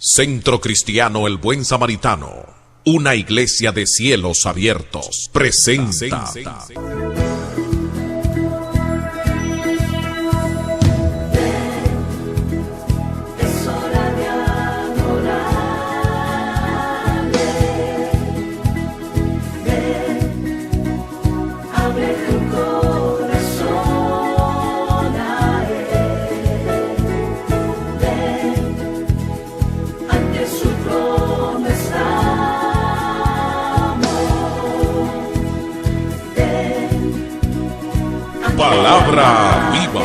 Centro Cristiano El Buen Samaritano, una iglesia de cielos abiertos, presenta. Palabra viva.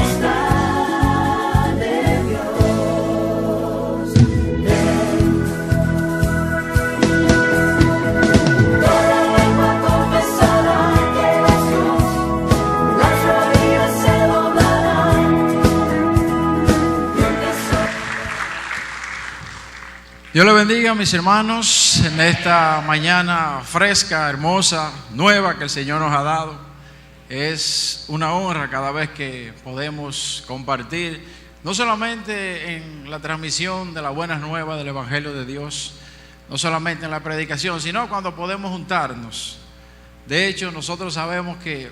Dios le bendiga, mis hermanos, en esta mañana fresca, hermosa, nueva que el Señor nos ha dado. Es una honra cada vez que podemos compartir, no solamente en la transmisión de las buenas nuevas del Evangelio de Dios, no solamente en la predicación, sino cuando podemos juntarnos. De hecho, nosotros sabemos que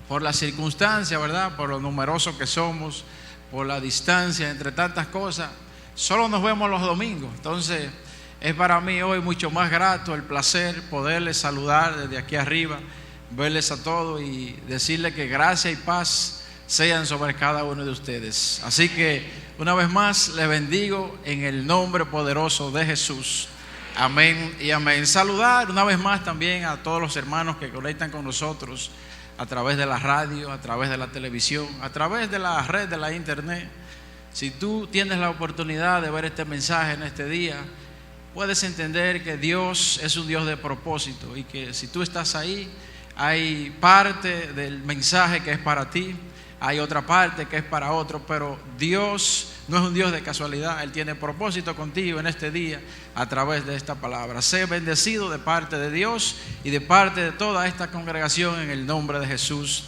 por las circunstancias, ¿verdad?, por lo numerosos que somos, por la distancia, entre tantas cosas, solo nos vemos los domingos. Entonces, es para mí hoy mucho más grato el placer poderles saludar desde aquí arriba, verles a todos y decirles que gracia y paz sean sobre cada uno de ustedes. Así que una vez más les bendigo en el nombre poderoso de Jesús. Amén y amén. Saludar una vez más también a todos los hermanos que conectan con nosotros a través de la radio, a través de la televisión, a través de la red de la internet. Si tú tienes la oportunidad de ver este mensaje en este día, puedes entender que Dios es un Dios de propósito y que si tú estás ahí, hay parte del mensaje que es para ti, hay otra parte que es para otro, pero Dios no es un Dios de casualidad. Él tiene propósito contigo en este día a través de esta palabra. Sé bendecido de parte de Dios y de parte de toda esta congregación en el nombre de Jesús.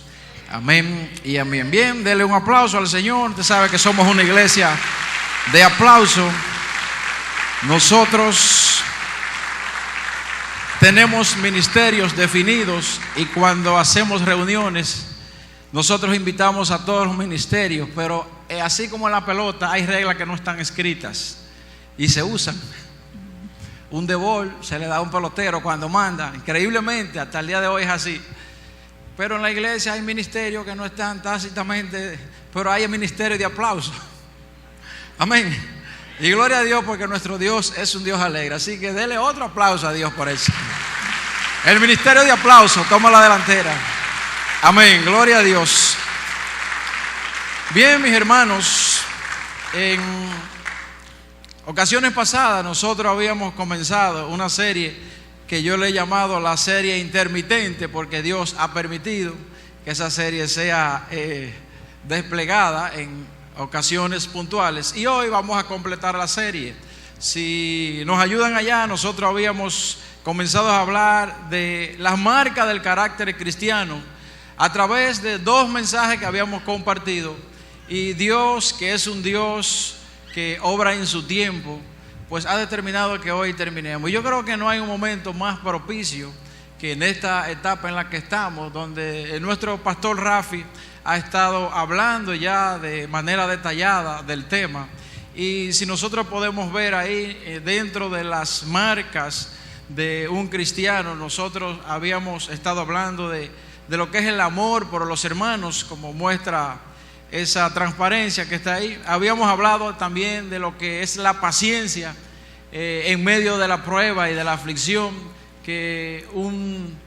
Amén y amén. Bien, dele un aplauso al Señor. Usted sabe que somos una iglesia de aplauso. Nosotros tenemos ministerios definidos y cuando hacemos reuniones nosotros invitamos a todos los ministerios, pero así como en la pelota hay reglas que no están escritas y se usan. Un de bol se le da a un pelotero cuando manda, increíblemente hasta el día de hoy es así. Pero en la iglesia hay ministerios que no están tácitamente, pero hay el ministerio de aplauso. Amén. Y gloria a Dios porque nuestro Dios es un Dios alegre. Así que dele otro aplauso a Dios por eso. El ministerio de aplauso toma la delantera. Amén, gloria a Dios. Bien, mis hermanos, en ocasiones pasadas nosotros habíamos comenzado una serie que yo le he llamado la serie intermitente, porque Dios ha permitido que esa serie sea desplegada en ocasiones puntuales. Y hoy vamos a completar la serie. Si nos ayudan allá, nosotros habíamos comenzado a hablar de las marcas del carácter cristiano a través de dos mensajes que habíamos compartido. Y Dios, que es un Dios que obra en su tiempo, pues ha determinado que hoy terminemos. Y yo creo que no hay un momento más propicio que en esta etapa en la que estamos, donde nuestro pastor Rafi ha estado hablando ya de manera detallada del tema. Y si nosotros podemos ver ahí dentro de las marcas de un cristiano, nosotros habíamos estado hablando de lo que es el amor por los hermanos, como muestra esa transparencia que está ahí. Habíamos hablado también de lo que es la paciencia en medio de la prueba y de la aflicción, que un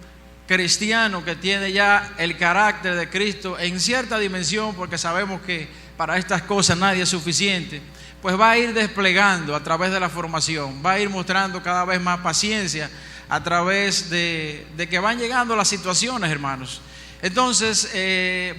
cristiano que tiene ya el carácter de Cristo en cierta dimensión, porque sabemos que para estas cosas nadie es suficiente, pues va a ir desplegando a través de la formación, va a ir mostrando cada vez más paciencia a través de que van llegando las situaciones, hermanos. Entonces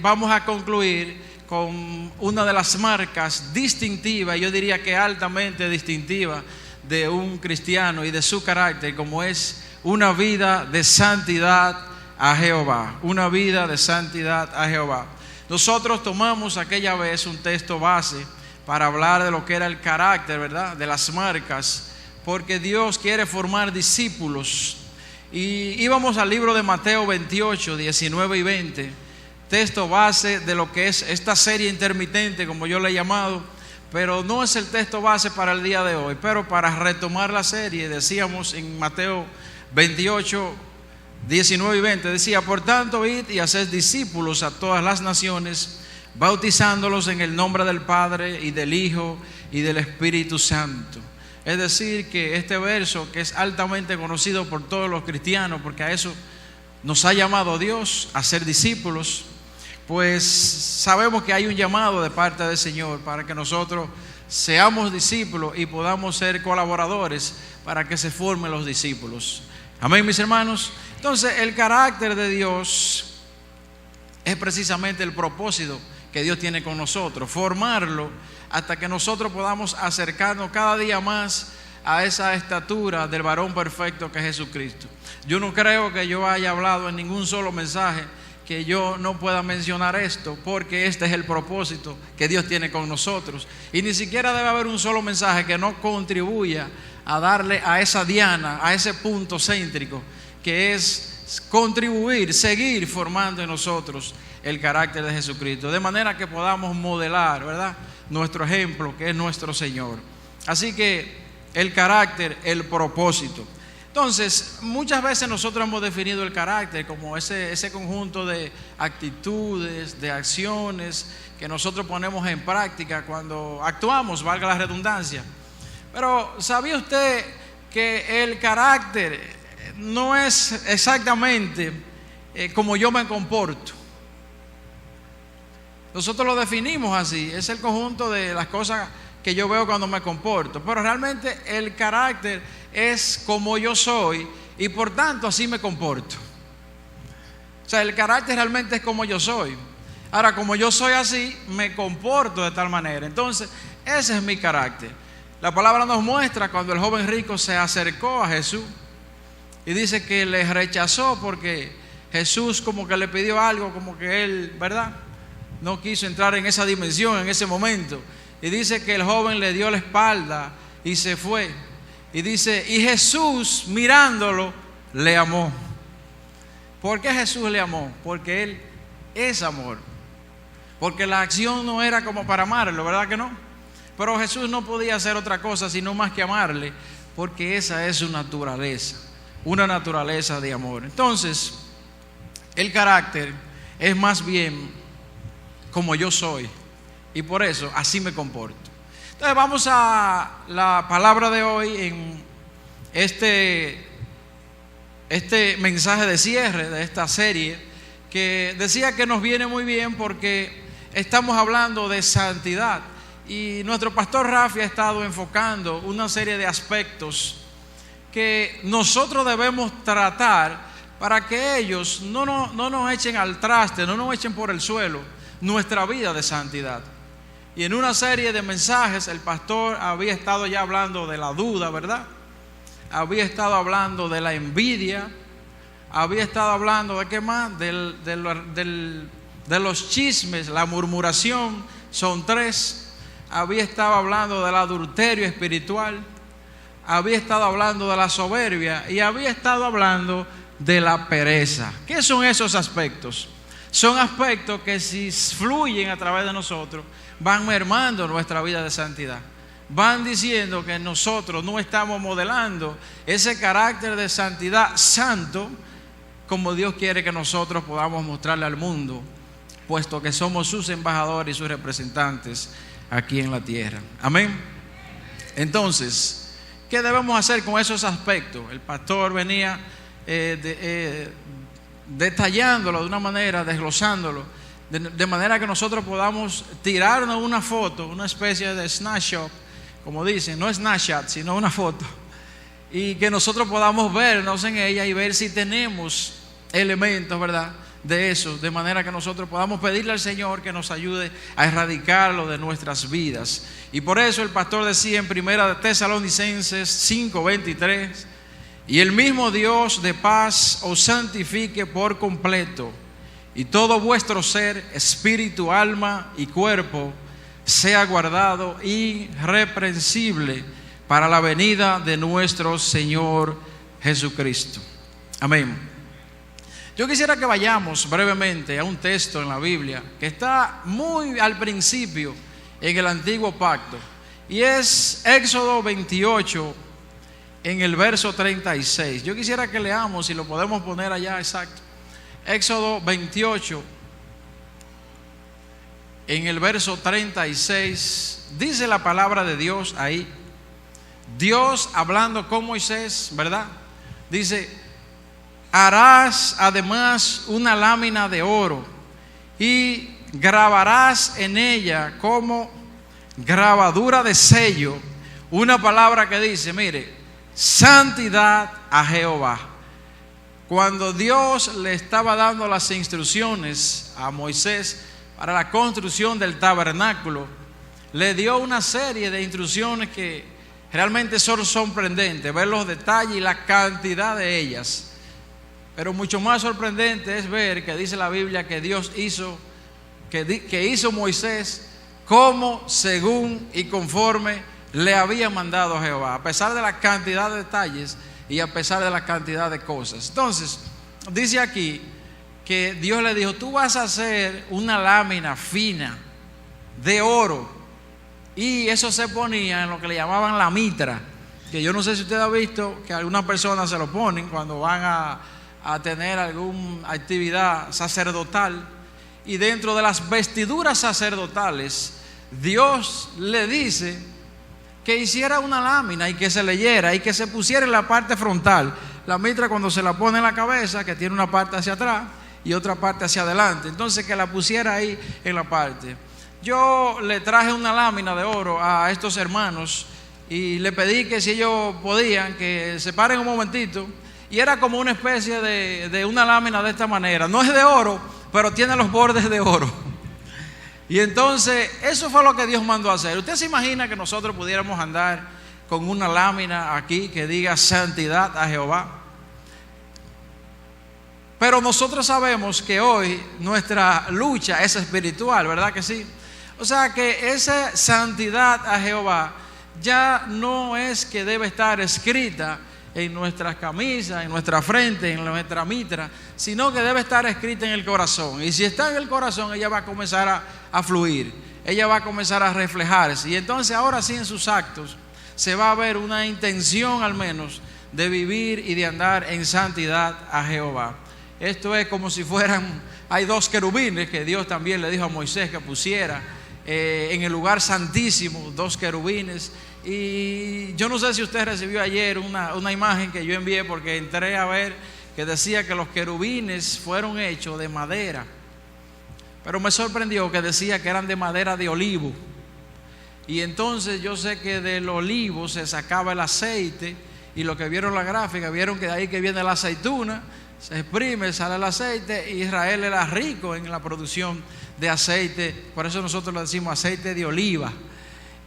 vamos a concluir con una de las marcas distintivas, yo diría que altamente distintiva, de un cristiano y de su carácter, como es una vida de santidad a Jehová. Una vida de santidad a Jehová. Nosotros tomamos aquella vez un texto base para hablar de lo que era el carácter, ¿verdad?, de las marcas porque Dios quiere formar discípulos. Y íbamos al libro de Mateo 28, 19 y 20, texto base de lo que es esta serie intermitente, como yo le he llamado, pero no es el texto base para el día de hoy. Pero para retomar la serie, decíamos en Mateo 28, 19 y 20, decía: por tanto, id y haced discípulos a todas las naciones, bautizándolos en el nombre del Padre y del Hijo y del Espíritu Santo. Es decir, que este verso, que es altamente conocido por todos los cristianos, porque a eso nos ha llamado Dios, a ser discípulos, pues sabemos que hay un llamado de parte del Señor para que nosotros seamos discípulos y podamos ser colaboradores para que se formen los discípulos. Amén, mis hermanos. Entonces, el carácter de Dios es precisamente el propósito que Dios tiene con nosotros, formarlo hasta que nosotros podamos acercarnos cada día más a esa estatura del varón perfecto que es Jesucristo. Yo no creo que yo haya hablado en ningún solo mensaje que yo no pueda mencionar esto, porque este es el propósito que Dios tiene con nosotros. Y ni siquiera debe haber un solo mensaje que no contribuya a darle a esa diana, a ese punto céntrico, que es contribuir, seguir formando en nosotros el carácter de Jesucristo, de manera que podamos modelar, ¿verdad?, nuestro ejemplo, que es nuestro Señor. Así que el carácter, el propósito. Entonces, muchas veces nosotros hemos definido el carácter como ese conjunto de actitudes, de acciones que nosotros ponemos en práctica cuando actuamos, valga la redundancia. Pero ¿sabía usted que el carácter no es exactamente como yo me comporto? Nosotros lo definimos así, es el conjunto de las cosas que yo veo cuando me comporto, pero realmente el carácter es como yo soy y por tanto así me comporto. O sea, el carácter realmente es como yo soy. Ahora, como yo soy así, me comporto de tal manera. Entonces, ese es mi carácter. La palabra nos muestra cuando el joven rico se acercó a Jesús y dice que le rechazó porque Jesús como que le pidió algo, como que él, ¿verdad?, no quiso entrar en esa dimensión en ese momento. Y dice que el joven le dio la espalda y se fue. Y dice, y Jesús mirándolo le amó. ¿Por qué Jesús le amó? Porque Él es amor. Porque la acción no era como para amarlo, ¿verdad que no? Pero Jesús no podía hacer otra cosa sino más que amarle, porque esa es su naturaleza, una naturaleza de amor. Entonces, el carácter es más bien como yo soy, y por eso así me comporto. Entonces vamos a la palabra de hoy en este mensaje de cierre de esta serie, que decía que nos viene muy bien porque estamos hablando de santidad, y nuestro pastor Rafi ha estado enfocando una serie de aspectos que nosotros debemos tratar para que ellos no nos echen al traste, no nos echen por el suelo nuestra vida de santidad. Y en una serie de mensajes el pastor había estado ya hablando de la duda, ¿verdad? Había estado hablando de la envidia, había estado hablando de qué más, de los chismes, la murmuración, son 3. Había estado hablando del adulterio espiritual, había estado hablando de la soberbia y había estado hablando de la pereza. ¿Qué son esos aspectos? Son aspectos que si fluyen a través de nosotros van mermando nuestra vida de santidad. Van diciendo que nosotros no estamos modelando ese carácter de santidad santo como Dios quiere que nosotros podamos mostrarle al mundo, puesto que somos sus embajadores y sus representantes aquí en la tierra. Amén. Entonces, ¿qué debemos hacer con esos aspectos? El pastor venía detallándolo de una manera, desglosándolo, de manera que nosotros podamos tirarnos una foto, una especie de snapshot, como dicen, no snapshot, sino una foto, y que nosotros podamos vernos en ella y ver si tenemos elementos, ¿verdad?, de eso, de manera que nosotros podamos pedirle al Señor que nos ayude a erradicarlo de nuestras vidas. Y por eso el pastor decía en 1 Tesalonicenses 5:23, y el mismo Dios de paz os santifique por completo, y todo vuestro ser, espíritu, alma y cuerpo sea guardado irreprensible para la venida de nuestro Señor Jesucristo. Amén. Yo quisiera que vayamos brevemente a un texto en la Biblia que está muy al principio en el Antiguo Pacto, y es Éxodo 28 en el verso 36. Yo quisiera que leamos, si lo podemos poner allá, exacto. Éxodo 28 en el verso 36, dice la palabra de Dios ahí. Dios hablando con Moisés, ¿verdad? Dice: harás además una lámina de oro y grabarás en ella como grabadura de sello una palabra que dice, mire, santidad a Jehová. Cuando Dios le estaba dando las instrucciones a Moisés para la construcción del tabernáculo, le dio una serie de instrucciones que realmente son sorprendentes, ver los detalles y la cantidad de ellas. Pero mucho más sorprendente es ver que dice la Biblia que Dios hizo, que hizo Moisés como, según y conforme le había mandado a Jehová, a pesar de la cantidad de detalles y a pesar de la cantidad de cosas. Entonces, dice aquí que Dios le dijo: tú vas a hacer una lámina fina de oro, y eso se ponía en lo que le llamaban la mitra, que yo no sé si usted ha visto que algunas personas se lo ponen cuando van a tener alguna actividad sacerdotal, y dentro de las vestiduras sacerdotales Dios le dice que hiciera una lámina y que se leyera y que se pusiera en la parte frontal. La mitra, cuando se la pone en la cabeza, que tiene una parte hacia atrás y otra parte hacia adelante, entonces que la pusiera ahí en la parte. Yo le traje una lámina de oro a estos hermanos y le pedí que si ellos podían que se paren un momentito, y era como una especie de una lámina de esta manera. No es de oro, pero tiene los bordes de oro. Y entonces eso fue lo que Dios mandó a hacer. Usted se imagina que nosotros pudiéramos andar con una lámina aquí que diga santidad a Jehová. Pero nosotros sabemos que hoy nuestra lucha es espiritual, ¿verdad que sí? O sea que esa santidad a Jehová ya no es que debe estar escrita en nuestras camisas, en nuestra frente, en nuestra mitra, sino que debe estar escrita en el corazón. Y si está en el corazón, ella va a comenzar a fluir, ella va a comenzar a reflejarse, y entonces ahora sí en sus actos se va a ver una intención al menos de vivir y de andar en santidad a Jehová. Esto es como si fueran, hay dos querubines que Dios también le dijo a Moisés que pusiera en el lugar santísimo, dos querubines. Y yo no sé si usted recibió ayer una imagen que yo envié, porque entré a ver que decía que los querubines fueron hechos de madera, pero me sorprendió que decía que eran de madera de olivo. Y entonces yo sé que del olivo se sacaba el aceite, y lo que vieron la gráfica, vieron que de ahí que viene la aceituna, se exprime, sale el aceite. Israel era rico en la producción de aceite, por eso nosotros le decimos aceite de oliva.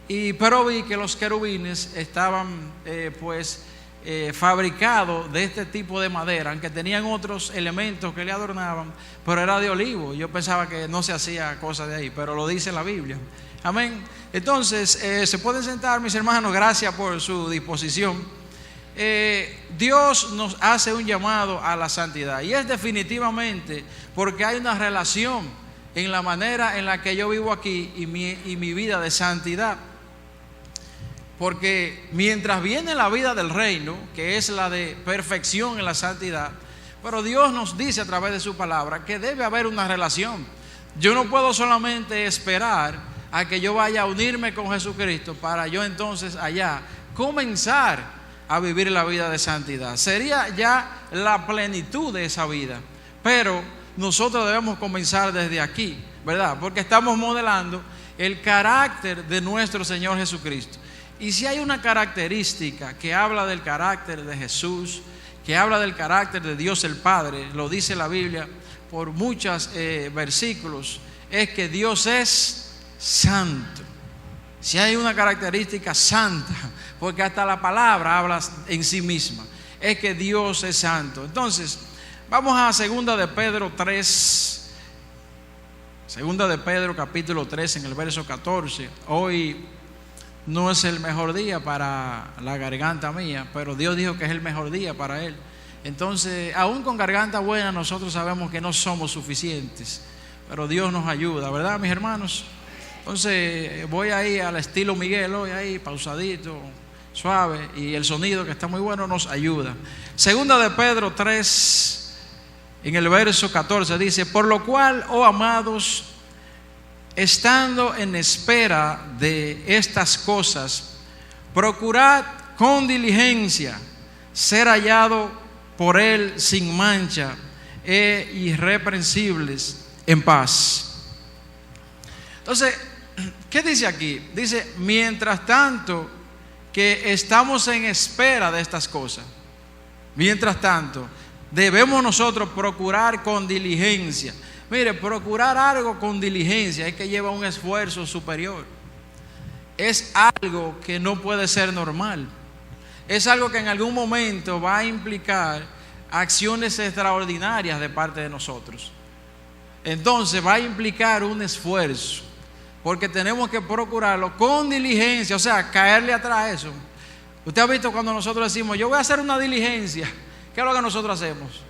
Pero vi que los querubines estaban fabricados de este tipo de madera, aunque tenían otros elementos que le adornaban, pero era de olivo. Yo pensaba que no se hacía cosa de ahí, pero lo dice la Biblia. Amén. Entonces, se pueden sentar, mis hermanos, gracias por su disposición. Dios nos hace un llamado a la santidad, y es definitivamente porque hay una relación en la manera en la que yo vivo aquí y mi vida de santidad. Porque mientras viene la vida del reino, que es la de perfección en la santidad, pero Dios nos dice a través de su palabra que debe haber una relación. Yo no puedo solamente esperar a que yo vaya a unirme con Jesucristo para yo entonces allá comenzar a vivir la vida de santidad. Sería ya la plenitud de esa vida, pero nosotros debemos comenzar desde aquí, ¿verdad? Porque estamos modelando el carácter de nuestro Señor Jesucristo. Y si hay una característica que habla del carácter de Jesús, que habla del carácter de Dios el Padre, lo dice la Biblia por muchos versículos, es que Dios es santo. Si hay una característica santa, porque hasta la palabra habla en sí misma, es que Dios es santo. Entonces, vamos a 2 de Pedro 3, 2 de Pedro capítulo 3 en el verso 14. Hoy no es el mejor día para la garganta mía, pero Dios dijo que es el mejor día para él. Entonces, aún con garganta buena, nosotros sabemos que no somos suficientes, pero Dios nos ayuda, ¿verdad, mis hermanos? Entonces, voy ahí al estilo Miguel hoy, ahí pausadito, suave, y el sonido, que está muy bueno, nos ayuda. Segunda de Pedro 3, en el verso 14 dice: por lo cual, oh amados, estando en espera de estas cosas, procurad con diligencia ser hallado por él sin mancha e irreprensibles en paz. Entonces, ¿qué dice aquí? Dice, mientras tanto que estamos en espera de estas cosas, mientras tanto, debemos nosotros procurar con diligencia. Mire, procurar algo con diligencia es que lleva un esfuerzo superior. Es algo que no puede ser normal. Es algo que en algún momento va a implicar acciones extraordinarias de parte de nosotros. Entonces va a implicar un esfuerzo, porque tenemos que procurarlo con diligencia, o sea, caerle atrás a eso. Usted ha visto cuando nosotros decimos, yo voy a hacer una diligencia, ¿qué es lo que nosotros hacemos?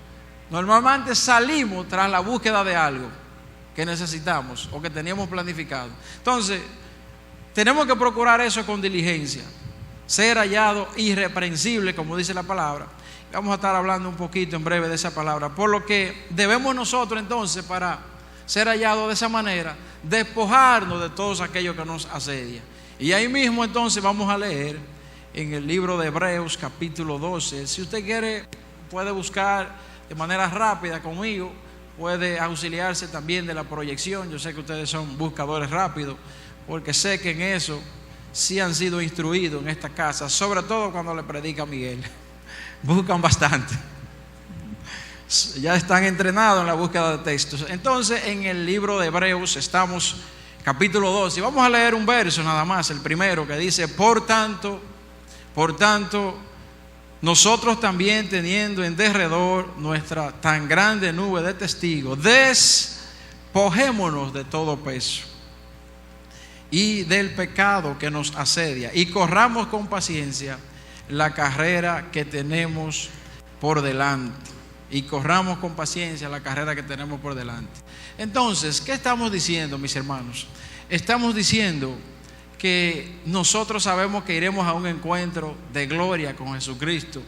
Normalmente salimos tras la búsqueda de algo que necesitamos o que teníamos planificado. Entonces, tenemos que procurar eso con diligencia, ser hallado irreprensible, como dice la palabra. Vamos a estar hablando un poquito en breve de esa palabra. Por lo que debemos nosotros entonces, para ser hallados de esa manera, despojarnos de todos aquellos que nos asedian. Y ahí mismo entonces vamos a leer en el libro de Hebreos capítulo 12. Si usted quiere, puede buscar de manera rápida conmigo, puede auxiliarse también de la proyección. Yo sé que ustedes son buscadores rápidos, porque sé que en eso sí han sido instruidos en esta casa, sobre todo cuando le predica Miguel. Buscan bastante, ya están entrenados en la búsqueda de textos. Entonces, en el libro de Hebreos estamos, capítulo 2, y vamos a leer un verso nada más, el primero, que dice: por tanto, nosotros también, teniendo en derredor nuestra tan grande nube de testigos, despojémonos de todo peso y del pecado que nos asedia, y corramos con paciencia la carrera que tenemos por delante. Y corramos con paciencia la carrera que tenemos por delante. Entonces, ¿qué estamos diciendo, mis hermanos? Estamos diciendo que nosotros sabemos que iremos a un encuentro de gloria con Jesucristo,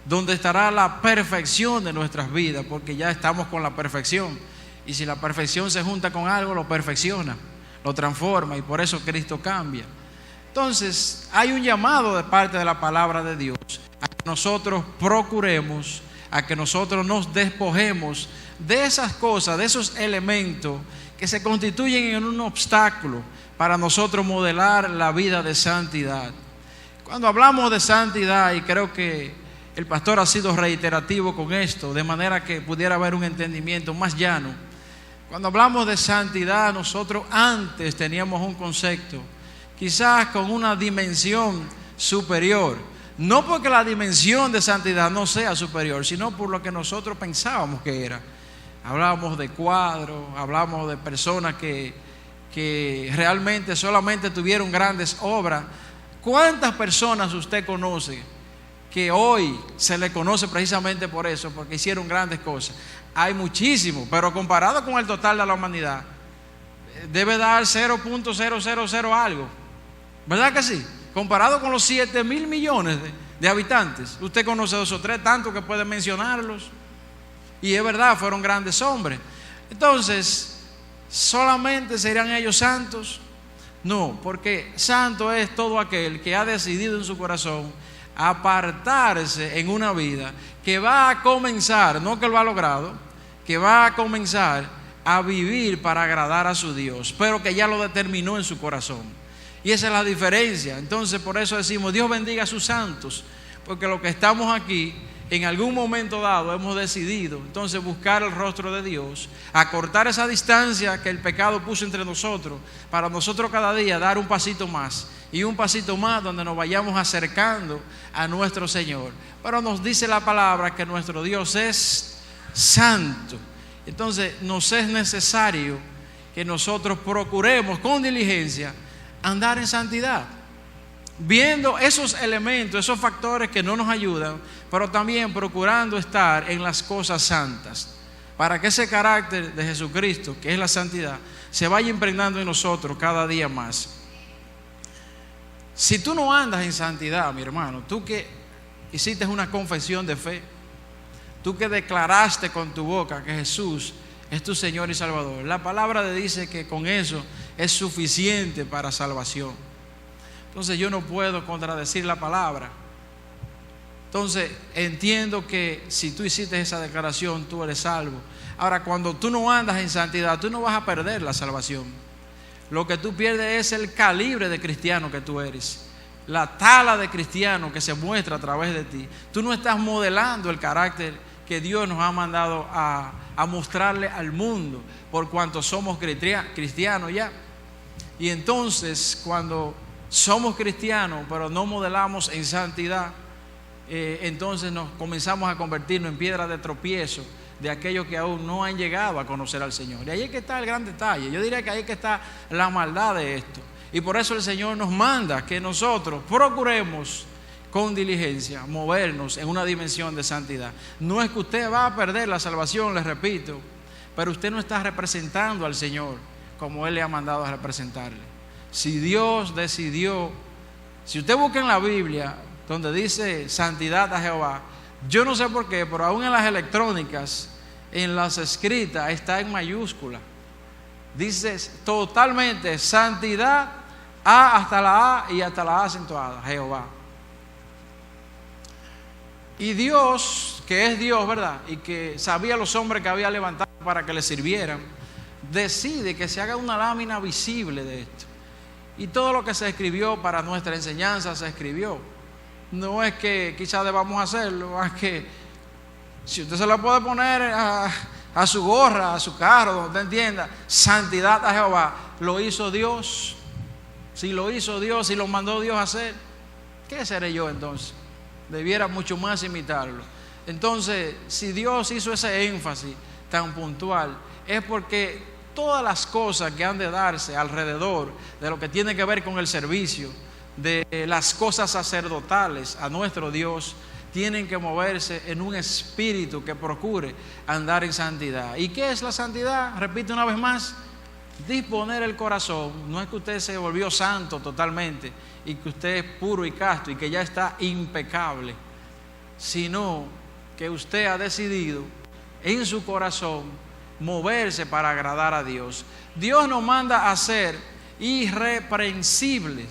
donde estará la perfección de nuestras vidas, porque ya estamos con la perfección. Y si la perfección se junta con algo, lo perfecciona, lo transforma, y por eso Cristo cambia. Entonces, hay un llamado de parte de la palabra de Dios a que nosotros procuremos, a que nosotros nos despojemos de esas cosas, de esos elementos que se constituyen en un obstáculo para nosotros modelar la vida de santidad. Cuando hablamos de santidad, y creo que el pastor ha sido reiterativo con esto, de manera que pudiera haber un entendimiento más llano. Cuando hablamos de santidad, nosotros antes teníamos un concepto, quizás con una dimensión superior, no porque la dimensión de santidad no sea superior, sino por lo que nosotros pensábamos que era. Hablábamos de cuadros, hablábamos de personas que realmente solamente tuvieron grandes obras. ¿Cuántas personas usted conoce que hoy se le conoce precisamente por eso, porque hicieron grandes cosas? Hay muchísimos, pero comparado con el total de la humanidad, debe dar 0.000 algo, ¿verdad que sí? Comparado con los 7,000 millones de habitantes, usted conoce 2 o 3, tanto que puede mencionarlos. Y es verdad, fueron grandes hombres. Entonces, ¿solamente serán ellos santos? No, porque santo es todo aquel que ha decidido en su corazón apartarse en una vida que va a comenzar, no que lo ha logrado, que va a comenzar a vivir para agradar a su Dios, pero que ya lo determinó en su corazón. Y esa es la diferencia. Entonces, por eso decimos, Dios bendiga a sus santos, porque los que estamos aquí, en algún momento dado hemos decidido entonces buscar el rostro de Dios, acortar esa distancia que el pecado puso entre nosotros, para nosotros cada día dar un pasito más y un pasito más, donde nos vayamos acercando a nuestro Señor. Pero nos dice la palabra que nuestro Dios es santo. Entonces nos es necesario que nosotros procuremos con diligencia andar en santidad. viendo esos elementos, esos factores que no nos ayudan, pero también procurando estar en las cosas santas, para que ese carácter de Jesucristo, que es la santidad, se vaya impregnando en nosotros cada día más. Si tú no andas en santidad, mi hermano, tú que hiciste una confesión de fe, tú que declaraste con tu boca que Jesús es tu Señor y Salvador, la palabra te dice que con eso es suficiente para salvación. Entonces yo no puedo contradecir la palabra. Entonces entiendo que si tú hiciste esa declaración, tú eres salvo. Ahora, cuando tú no andas en santidad, tú no vas a perder la salvación. Lo que tú pierdes es el calibre de cristiano que tú eres, la tala de cristiano que se muestra a través de ti. Tú no estás modelando el carácter que Dios nos ha mandado a mostrarle al mundo, por cuanto somos cristianos ya. Y entonces, cuando somos cristianos, pero no modelamos en santidad, entonces nos comenzamos a convertirnos en piedra de tropiezo de aquellos que aún no han llegado a conocer al Señor. Y ahí es que está el gran detalle. Yo diría que ahí es que está la maldad de esto. Y por eso el Señor nos manda que nosotros procuremos con diligencia movernos en una dimensión de santidad. No es que usted va a perder la salvación, les repito, pero usted no está representando al Señor como Él le ha mandado a representarle. Si Dios decidió, si usted busca en la Biblia donde dice santidad a Jehová, yo no sé por qué, pero aún en las electrónicas, en las escritas, está en mayúscula. Dice totalmente santidad, A hasta la A y hasta la A acentuada, Jehová. Y Dios, que es Dios, ¿verdad? Y que sabía los hombres que había levantado para que le sirvieran, decide que se haga una lámina visible de esto. Y todo lo que se escribió para nuestra enseñanza se escribió. No es que quizás debamos hacerlo, es que si usted se lo puede poner a su gorra, a su carro, donde usted entienda, santidad a Jehová, lo hizo Dios. Si lo hizo Dios, si lo mandó Dios a hacer, ¿qué seré yo entonces? Debiera mucho más imitarlo. Entonces, si Dios hizo ese énfasis tan puntual, es porque todas las cosas que han de darse alrededor de lo que tiene que ver con el servicio, de las cosas sacerdotales a nuestro Dios, tienen que moverse en un espíritu que procure andar en santidad. ¿Y qué es la santidad? Repito una vez más, disponer el corazón. No es que usted se volvió santo totalmente y que usted es puro y casto y que ya está impecable, sino que usted ha decidido en su corazón moverse para agradar a Dios. Dios nos manda a ser irreprensibles,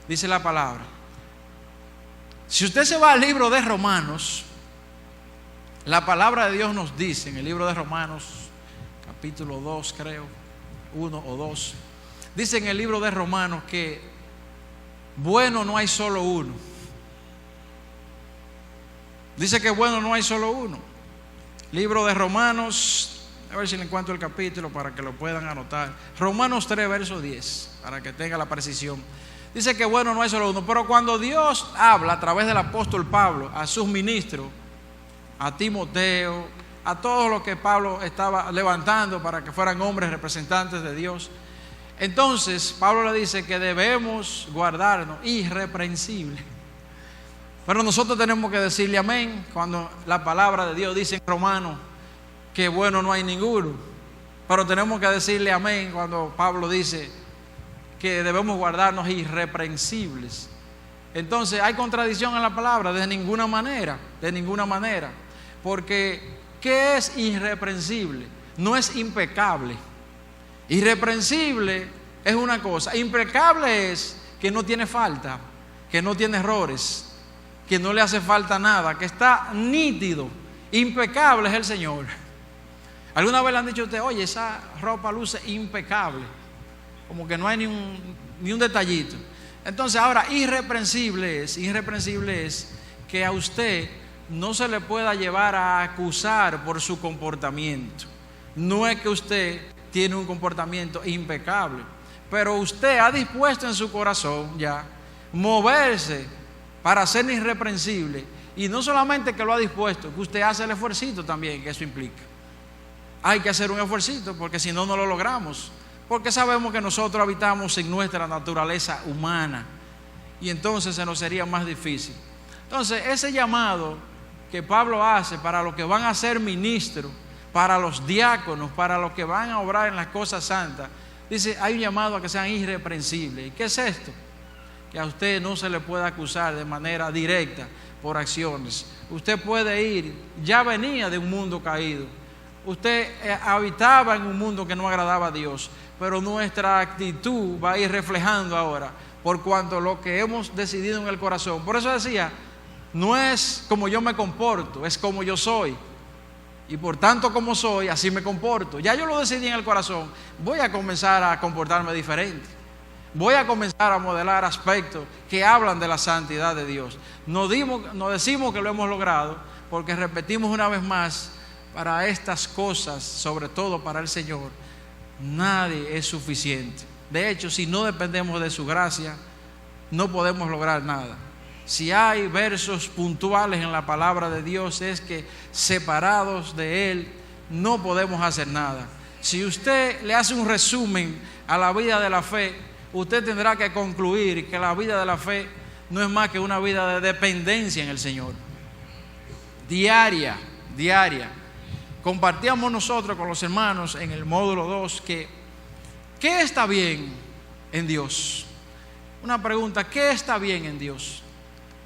dice la palabra. Si usted se va al libro de Romanos, la palabra de Dios nos dice en el libro de Romanos, capítulo 2 creo, 1 o 2, dice en el libro de Romanos que bueno no hay solo uno. Dice que bueno no hay solo uno. Libro de Romanos, a ver si le encuentro el capítulo para que lo puedan anotar. Romanos 3, verso 10, para que tenga la precisión. Dice que bueno no hay solo uno, pero cuando Dios habla a través del apóstol Pablo a sus ministros, a Timoteo, a todos los que Pablo estaba levantando para que fueran hombres representantes de Dios, entonces Pablo le dice que debemos guardarnos irreprensibles. Pero nosotros tenemos que decirle amén cuando la palabra de Dios dice en Romanos que bueno no hay ninguno. Pero tenemos que decirle amén cuando Pablo dice que debemos guardarnos irreprensibles. Entonces hay contradicción en la palabra de ninguna manera, porque ¿qué es irreprensible? No es impecable. Irreprensible es una cosa, impecable es que no tiene falta, que no tiene errores, que no le hace falta nada, que está nítido. Impecable es el Señor. ¿Alguna vez le han dicho a usted, oye, esa ropa luce impecable? Como que no hay ni un detallito. Entonces ahora irreprensible es que a usted no se le pueda llevar a acusar por su comportamiento. No es que usted tiene un comportamiento impecable, pero usted ha dispuesto en su corazón ya moverse para ser irreprensible, y no solamente que lo ha dispuesto, que usted hace el esfuercito también que eso implica. Hay que hacer un esfuercito porque si no, no lo logramos. Porque sabemos que nosotros habitamos en nuestra naturaleza humana y entonces se nos sería más difícil. Entonces, ese llamado que Pablo hace para los que van a ser ministros, para los diáconos, para los que van a obrar en las cosas santas, dice, hay un llamado a que sean irreprensibles. ¿Y qué es esto? Que a usted no se le puede acusar de manera directa por acciones. Usted puede ir, ya venía de un mundo caído. Usted habitaba en un mundo que no agradaba a Dios, pero nuestra actitud va a ir reflejando ahora, por cuanto lo que hemos decidido en el corazón. Por eso decía, no es como yo me comporto, es como yo soy. Y por tanto como soy, así me comporto. Ya yo lo decidí en el corazón, voy a comenzar a comportarme diferente. Voy a comenzar a modelar aspectos que hablan de la santidad de Dios. No decimos que lo hemos logrado, porque repetimos una vez más, para estas cosas, sobre todo para el Señor, nadie es suficiente. De hecho, si no dependemos de su gracia, no podemos lograr nada. Si hay versos puntuales en la palabra de Dios, es que separados de Él no podemos hacer nada. Si usted le hace un resumen a la vida de la fe, usted tendrá que concluir que la vida de la fe no es más que una vida de dependencia en el Señor. Diaria. Compartíamos nosotros con los hermanos en el módulo 2 que ¿qué está bien en Dios? Una pregunta, ¿qué está bien en Dios?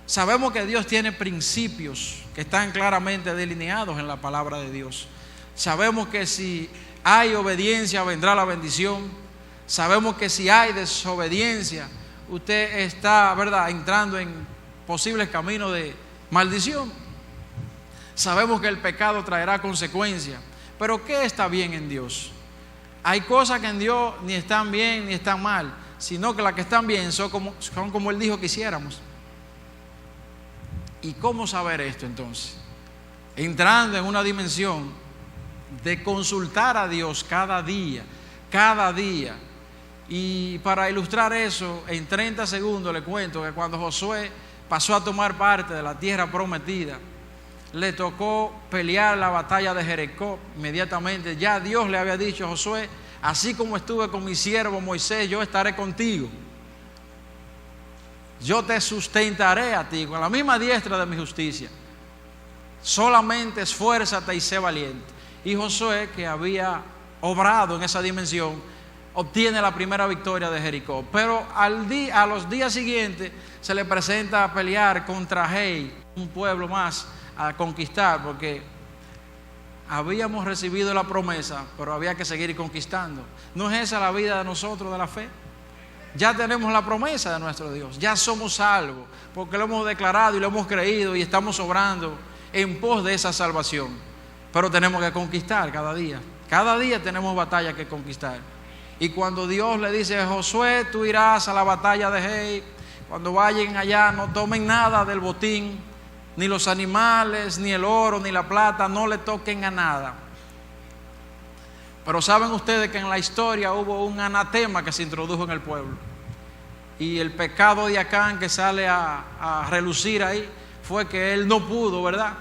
Sabemos que Dios tiene principios que están claramente delineados en la palabra de Dios. Sabemos que si hay obediencia vendrá la bendición. Sabemos que si hay desobediencia, usted está, ¿verdad?, entrando en posibles caminos de maldición. Sabemos que el pecado traerá consecuencias. Pero ¿qué está bien en Dios? Hay cosas que en Dios ni están bien ni están mal, sino que las que están bien son como Él dijo que hiciéramos. ¿Y cómo saber esto entonces? Entrando en una dimensión de consultar a Dios cada día. Y para ilustrar eso, en 30 segundos le cuento que cuando Josué pasó a tomar parte de la tierra prometida, le tocó pelear la batalla de Jericó. Inmediatamente ya Dios le había dicho a Josué, así como estuve con mi siervo Moisés, yo estaré contigo. Yo te sustentaré a ti con la misma diestra de mi justicia. Solamente esfuérzate y sé valiente. Y Josué, que había obrado en esa dimensión, obtiene la primera victoria de Jericó. Pero a los días siguientes se le presenta a pelear contra Hai, un pueblo más a conquistar, porque habíamos recibido la promesa, pero había que seguir conquistando. ¿No es esa la vida de nosotros de la fe? Ya tenemos la promesa de nuestro Dios, ya somos salvos, porque lo hemos declarado y lo hemos creído y estamos obrando en pos de esa salvación. Pero tenemos que conquistar cada día. Cada día tenemos batalla que conquistar. Y cuando Dios le dice a Josué, tú irás a la batalla de Hai, cuando vayan allá no tomen nada del botín, ni los animales, ni el oro, ni la plata, no le toquen a nada. Pero saben ustedes que en la historia hubo un anatema que se introdujo en el pueblo. Y el pecado de Acán que sale a relucir ahí fue que él no pudo, ¿verdad?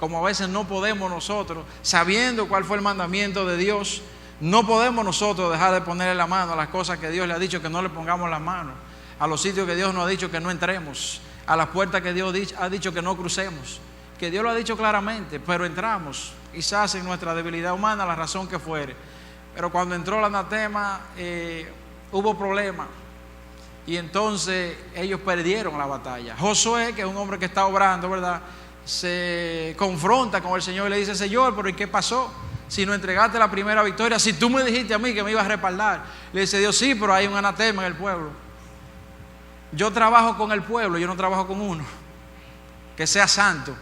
Como a veces no podemos nosotros, sabiendo cuál fue el mandamiento de Dios, no podemos nosotros dejar de ponerle la mano a las cosas que Dios le ha dicho que no le pongamos la mano, a los sitios que Dios nos ha dicho que no entremos, a las puertas que Dios ha dicho que no crucemos, que Dios lo ha dicho claramente, pero entramos, quizás en nuestra debilidad humana, la razón que fuere. Pero cuando entró el anatema, hubo problemas, y entonces ellos perdieron la batalla. Josué, que es un hombre que está obrando, ¿verdad?, se confronta con el Señor y le dice, Señor, pero ¿y qué pasó? Si no entregaste la primera victoria, si tú me dijiste a mí que me ibas a respaldar. Le dice Dios, sí, pero hay un anatema en el pueblo. Yo trabajo con el pueblo, yo no trabajo con uno que sea santo.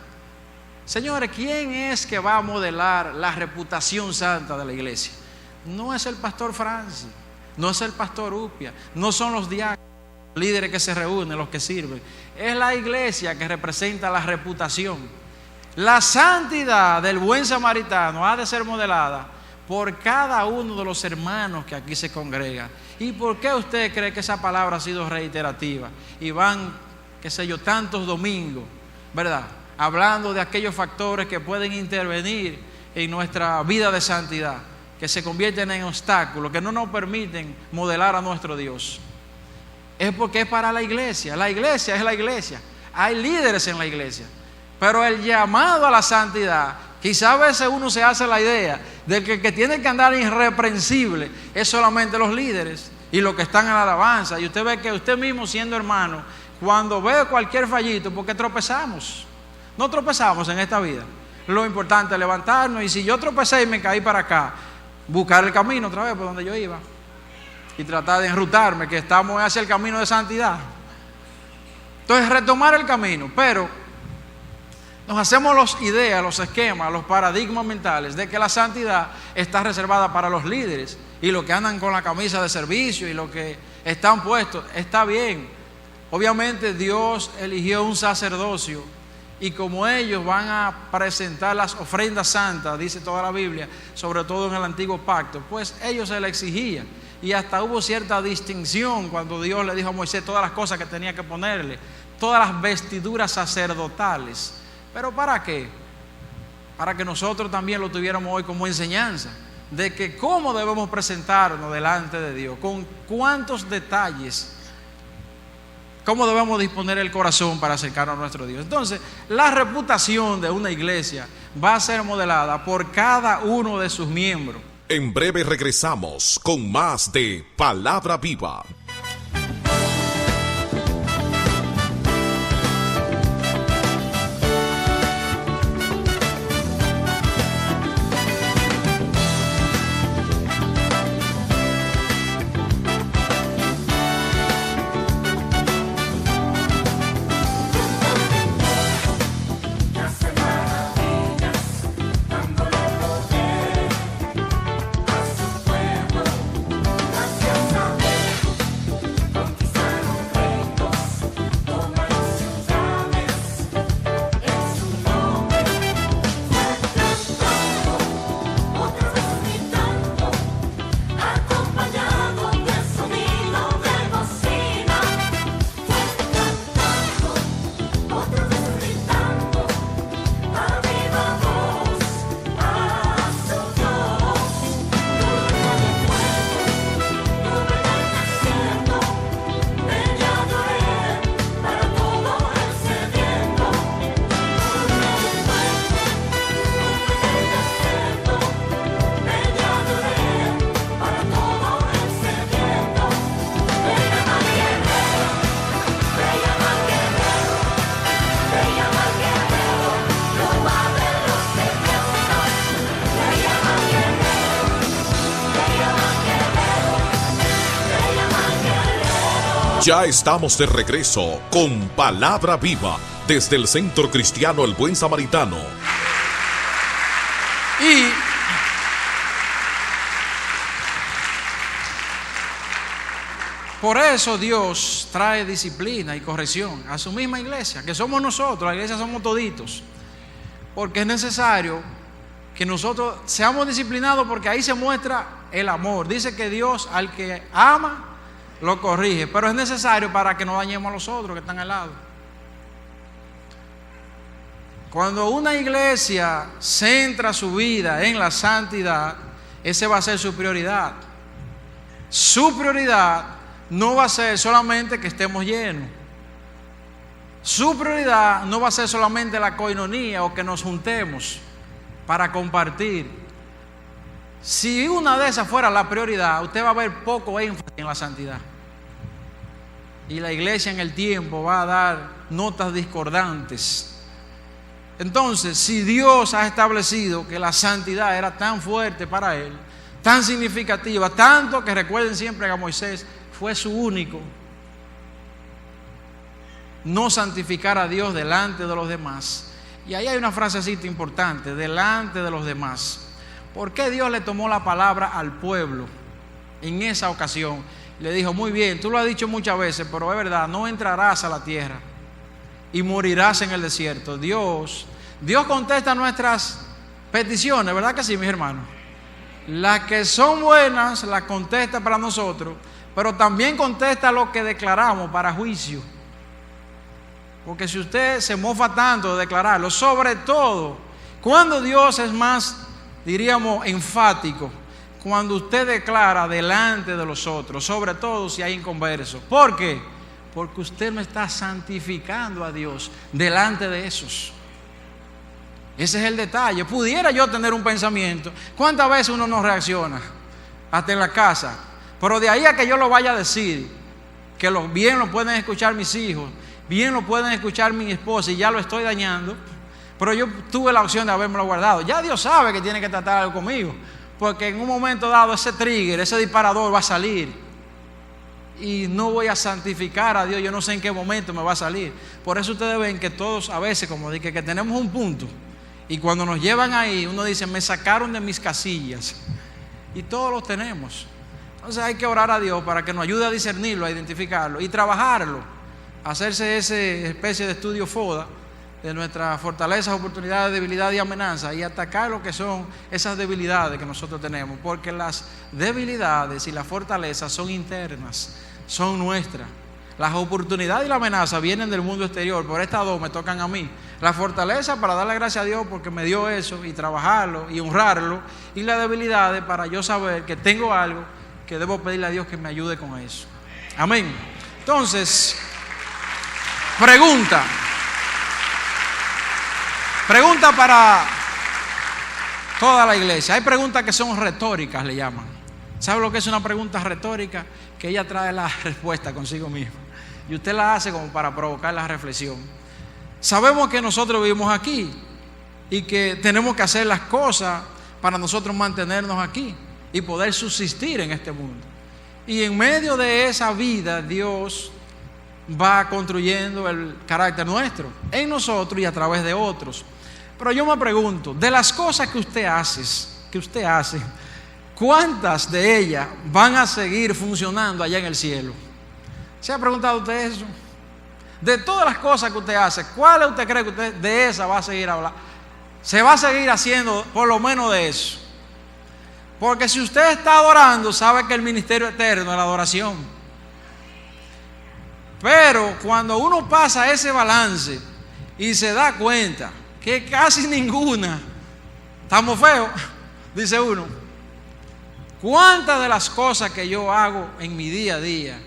Señores, ¿quién es que va a modelar la reputación santa de la iglesia? No es el pastor Francis, no es el pastor Upia, no son los diáconos, los líderes que se reúnen, los que sirven. Es la iglesia que representa la reputación. La santidad del buen samaritano ha de ser modelada por cada uno de los hermanos que aquí se congregan. ¿Y por qué usted cree que esa palabra ha sido reiterativa? Y van, qué sé yo, tantos domingos, ¿verdad?, hablando de aquellos factores que pueden intervenir en nuestra vida de santidad, que se convierten en obstáculos, que no nos permiten modelar a nuestro Dios. es porque es para la iglesia. La iglesia es la iglesia. Hay líderes en la iglesia. Pero el llamado a la santidad, quizá a veces uno se hace la idea de que el que tiene que andar irreprensible es solamente los líderes y los que están en la alabanza. Y usted ve que usted mismo, siendo hermano, cuando ve cualquier fallito, porque tropezamos. No tropezamos en esta vida. Lo importante es levantarnos, y si yo tropecé y me caí para acá, buscar el camino otra vez por donde yo iba y tratar de enrutarme, que estamos hacia el camino de santidad. Entonces, retomar el camino, pero nos hacemos las ideas, los esquemas, los paradigmas mentales de que la santidad está reservada para los líderes y los que andan con la camisa de servicio y los que están puestos. Está bien, obviamente Dios eligió un sacerdocio, y como ellos van a presentar las ofrendas santas, dice toda la Biblia, sobre todo en el antiguo pacto, pues ellos se le exigían. Y hasta hubo cierta distinción cuando Dios le dijo a Moisés todas las cosas que tenía que ponerle, todas las vestiduras sacerdotales. ¿Pero para qué? Para que nosotros también lo tuviéramos hoy como enseñanza, de que cómo debemos presentarnos delante de Dios, con cuántos detalles, cómo debemos disponer el corazón para acercarnos a nuestro Dios. Entonces, la reputación de una iglesia va a ser modelada por cada uno de sus miembros. En breve regresamos con más de Palabra Viva. Ya estamos de regreso con Palabra Viva desde el Centro Cristiano El Buen Samaritano. Y por eso Dios trae disciplina y corrección a su misma iglesia, que somos nosotros, la iglesia somos toditos, porque es necesario que nosotros seamos disciplinados, porque ahí se muestra el amor. Dice que Dios al que ama lo corrige, pero es necesario para que no dañemos a los otros que están al lado. Cuando una iglesia centra su vida en la santidad, ese va a ser su prioridad. Su prioridad no va a ser solamente que estemos llenos. Su prioridad no va a ser solamente la coinonía o que nos juntemos para compartir. Si una de esas fuera la prioridad, usted va a ver poco énfasis en la santidad. Y la iglesia en el tiempo va a dar notas discordantes. Entonces, si Dios ha establecido que la santidad era tan fuerte para Él, tan significativa, tanto que recuerden siempre que a Moisés fue su único no santificar a Dios delante de los demás. Y ahí hay una frasecita importante: delante de los demás. ¿Por qué Dios le tomó la palabra al pueblo en esa ocasión? Le dijo: muy bien, tú lo has dicho muchas veces, pero es verdad, no entrarás a la tierra y morirás en el desierto. Dios contesta nuestras peticiones, ¿verdad que sí, mis hermanos? Las que son buenas las contesta para nosotros, pero también contesta lo que declaramos para juicio. Porque si usted se mofa tanto de declararlo, sobre todo cuando Dios es más, diríamos, enfático, cuando usted declara delante de los otros, sobre todo si hay inconversos. ¿Por qué? Porque usted no está santificando a Dios delante de esos. Ese es el detalle. Pudiera yo tener un pensamiento. ¿Cuántas veces uno no reacciona? Hasta en la casa. Pero de ahí a que yo lo vaya a decir, que bien lo pueden escuchar mis hijos, bien lo pueden escuchar mi esposa y ya lo estoy dañando, pero yo tuve la opción de habérmelo guardado. Ya Dios sabe que tiene que tratar algo conmigo, porque en un momento dado ese trigger, ese disparador va a salir y no voy a santificar a Dios. Yo no sé en qué momento me va a salir. Por eso ustedes ven que todos a veces, como dije, que tenemos un punto y cuando nos llevan ahí uno dice: me sacaron de mis casillas, y todos los tenemos. Entonces hay que orar a Dios para que nos ayude a discernirlo, a identificarlo y trabajarlo, hacerse esa especie de estudio FODA de nuestras fortalezas, oportunidades, debilidades y amenazas, y atacar lo que son esas debilidades que nosotros tenemos, porque las debilidades y las fortalezas son internas, son nuestras. Las oportunidades y la amenaza vienen del mundo exterior, por estas dos me tocan a mí. La fortaleza para darle gracias a Dios porque me dio eso y trabajarlo y honrarlo, y las debilidades para yo saber que tengo algo que debo pedirle a Dios que me ayude con eso. Amén. Entonces, pregunta para toda la iglesia. Hay preguntas que son retóricas, le llaman. ¿Sabe lo que es una pregunta retórica? Que ella trae la respuesta consigo misma y usted la hace como para provocar la reflexión. Sabemos que nosotros vivimos aquí y que tenemos que hacer las cosas para nosotros mantenernos aquí y poder subsistir en este mundo. Y en medio de esa vida Dios va construyendo el carácter nuestro en nosotros y a través de otros. Pero yo me pregunto, de las cosas que usted hace, ¿cuántas de ellas van a seguir funcionando allá en el cielo? ¿Se ha preguntado usted eso? De todas las cosas que usted hace, ¿cuál usted cree que usted de esa va a seguir hablando? Se va a seguir haciendo por lo menos de eso. Porque si usted está adorando, sabe que el ministerio eterno es la adoración. Pero cuando uno pasa ese balance y se da cuenta que casi ninguna, estamos feos, dice uno, ¿cuántas de las cosas que yo hago en mi día a día,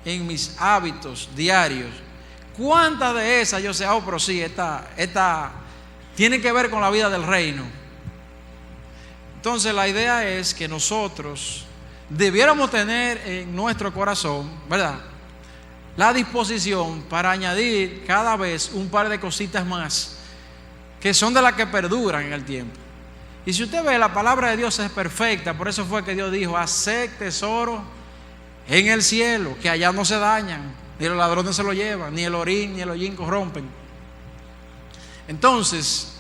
en mis hábitos diarios, cuántas de esas yo sé, pero sí, esta tiene que ver con la vida del reino? Entonces la idea es que nosotros debiéramos tener en nuestro corazón, ¿verdad?, la disposición para añadir cada vez un par de cositas más que son de las que perduran en el tiempo. Y si usted ve, la palabra de Dios es perfecta. Por eso fue que Dios dijo: haced tesoro en el cielo, que allá no se dañan, ni los ladrones se lo llevan, ni el orín ni el hollín corrompen. Entonces,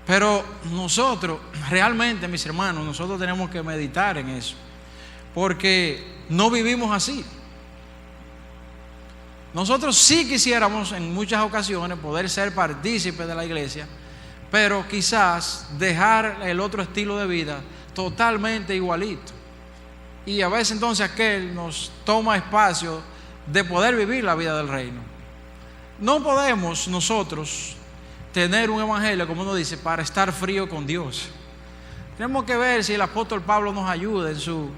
pero nosotros realmente, mis hermanos, nosotros tenemos que meditar en eso, porque no vivimos así. Nosotros sí quisiéramos en muchas ocasiones poder ser partícipes de la iglesia, pero quizás dejar el otro estilo de vida totalmente igualito. Y a veces entonces aquel nos toma espacio de poder vivir la vida del reino. No podemos nosotros tener un evangelio, como uno dice, para estar frío con Dios. Tenemos que ver si el apóstol Pablo nos ayuda en su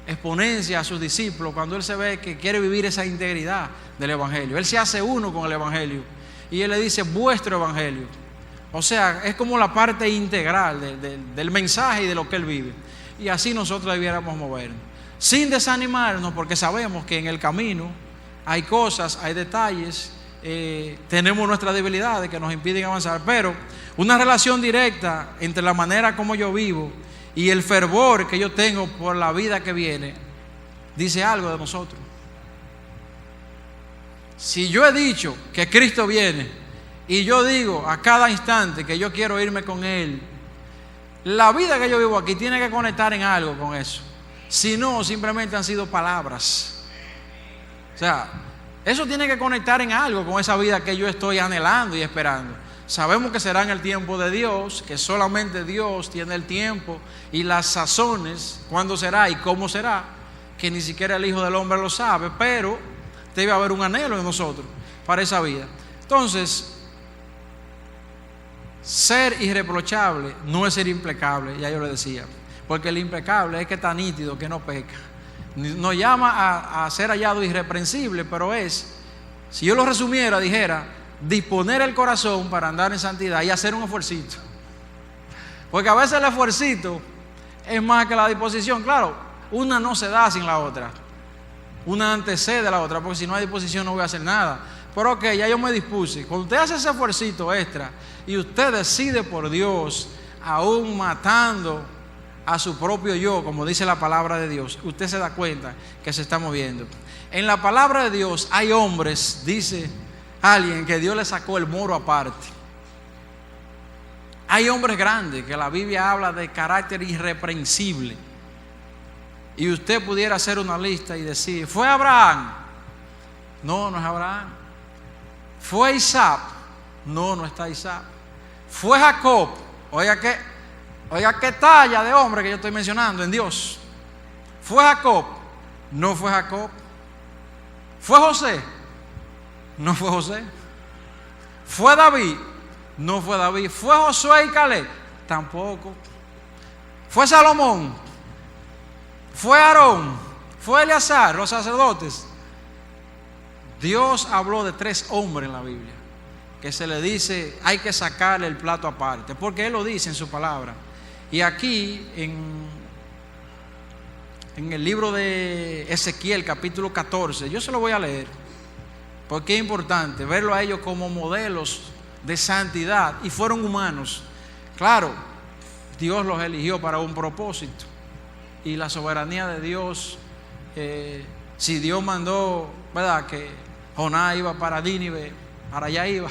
exponencia a sus discípulos, cuando él se ve que quiere vivir esa integridad del evangelio. Él se hace uno con el evangelio y él le dice: vuestro evangelio. O sea, es como la parte integral del mensaje y de lo que él vive. Y así nosotros debiéramos movernos, sin desanimarnos, porque sabemos que en el camino hay cosas, hay detalles, tenemos nuestras debilidades que nos impiden avanzar, pero una relación directa entre la manera como yo vivo y el fervor que yo tengo por la vida que viene, dice algo de nosotros. Si yo he dicho que Cristo viene y yo digo a cada instante que yo quiero irme con Él, la vida que yo vivo aquí tiene que conectar en algo con eso. Si no, simplemente han sido palabras. O sea, eso tiene que conectar en algo con esa vida que yo estoy anhelando y esperando. Sabemos que será en el tiempo de Dios, que solamente Dios tiene el tiempo y las sazones, cuándo será y cómo será, que ni siquiera el Hijo del Hombre lo sabe, pero debe haber un anhelo en nosotros para esa vida. Entonces, ser irreprochable no es ser implacable, ya yo le decía. porque el impecable es que está nítido, que no peca. Nos llama a ser hallado irreprensible, pero es, si yo lo resumiera, dijera, disponer el corazón para andar en santidad y hacer un esfuercito. Porque a veces el esfuercito es más que la disposición. Claro, una no se da sin la otra. Una antecede a la otra, porque si no hay disposición no voy a hacer nada. Pero ok, ya yo me dispuse. Cuando usted hace ese esfuercito extra y usted decide por Dios, aún matando a su propio yo, como dice la palabra de Dios, usted se da cuenta que se está moviendo. En la palabra de Dios hay hombres, dice alguien, que Dios le sacó el moro aparte. Hay hombres grandes que la Biblia habla de carácter irreprensible. Y usted pudiera hacer una lista y decir, ¿fue Abraham? No, no es Abraham. ¿Fue Isaac? No, no está Isaac. ¿Fue Jacob? Oiga qué talla de hombre que yo estoy mencionando en Dios. ¿Fue Jacob? No fue Jacob. ¿Fue José? No fue José. ¿Fue David? No fue David. ¿Fue Josué y Caleb? Tampoco. ¿Fue Salomón? ¿Fue Aarón? ¿Fue Eleazar, los sacerdotes? Dios habló de 3 hombres en la Biblia que se le dice hay que sacarle el plato aparte, porque Él lo dice en su palabra. Y aquí en el libro de Ezequiel capítulo 14, yo se lo voy a leer porque es importante verlo a ellos como modelos de santidad, y fueron humanos. Claro, Dios los eligió para un propósito, y la soberanía de Dios, si Dios mandó, ¿verdad?, que Jonás iba para Nínive, para allá iba,